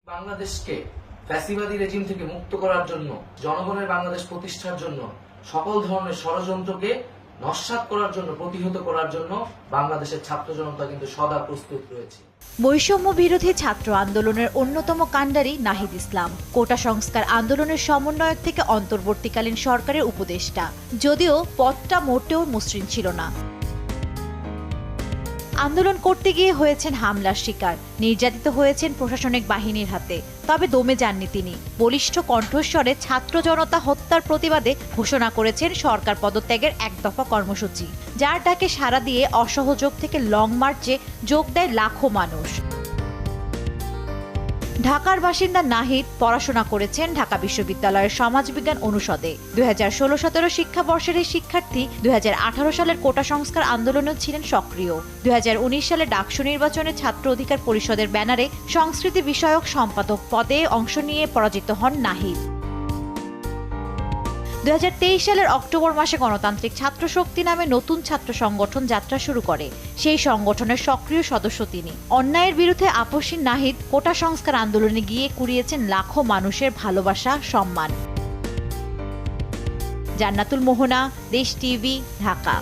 বাংলাদেশকে ফ্যাসিবাদী রেজিম থেকে মুক্ত করার জন্য, জনগণের বাংলাদেশ প্রতিষ্ঠার জন্য, সকল ধরনের ষড়যন্ত্রকে নস্যাৎ করার জন্য, প্রতিহত করার জন্য বাংলাদেশের ছাত্র জনতা কিন্তু সদা প্রস্তুত রয়েছে। বৈষম্য বিরোধী ছাত্র আন্দোলনের অন্যতম কাণ্ডারি নাহিদ ইসলাম কোটা সংস্কার আন্দোলনের সমন্বয়ক থেকে অন্তর্বর্তীকালীন সরকারের উপদেষ্টা, যদিও পদটা মোটেও মসৃণ ছিল না। আন্দোলন করতে গিয়ে হয়েছেন হামলার শিকার, নির্যাতিত হয়েছেন প্রশাসনিক বাহিনীর হাতে, তবে দমে যাননি তিনি। বলিষ্ঠ কণ্ঠস্বরে ছাত্র জনতা হত্যার প্রতিবাদে ঘোষণা করেছেন সরকার পদত্যাগের এক দফা কর্মসূচি, যার ডাকে সাড়া দিয়ে অসহযোগ থেকে লং মার্চে যোগ দেয় লাখো মানুষ। ঢাকার বাসিন্দা নাহিদ পড়াশোনা করেছেন ঢাকা বিশ্ববিদ্যালয়ের সমাজবিজ্ঞান অনুষদে। 2016-17 শিক্ষাবর্ষের এই শিক্ষার্থী 2018 সালের কোটা সংস্কার আন্দোলনে ছিলেন সক্রিয়। 2019 সালে ডাকসু নির্বাচনে ছাত্র অধিকার পরিষদের ব্যানারে সংস্কৃতি বিষয়ক সম্পাদক পদে অংশ নিয়ে পরাজিত হন নাহিদ। 2023 সালের অক্টোবর মাসে গণতান্ত্রিক ছাত্র শক্তি নামে নতুন ছাত্র সংগঠন যাত্রা শুরু করে। সেই সংগঠনের সক্রিয় সদস্য তিনি। অন্যায়ের বিরুদ্ধে আপোষহীন নাহিদ কোটা সংস্কার আন্দোলনে গিয়ে কুড়িয়েছেন লাখো মানুষের ভালোবাসা, সম্মান। জান্নাতুল মোহনা, দেশ টিভি, ঢাকা।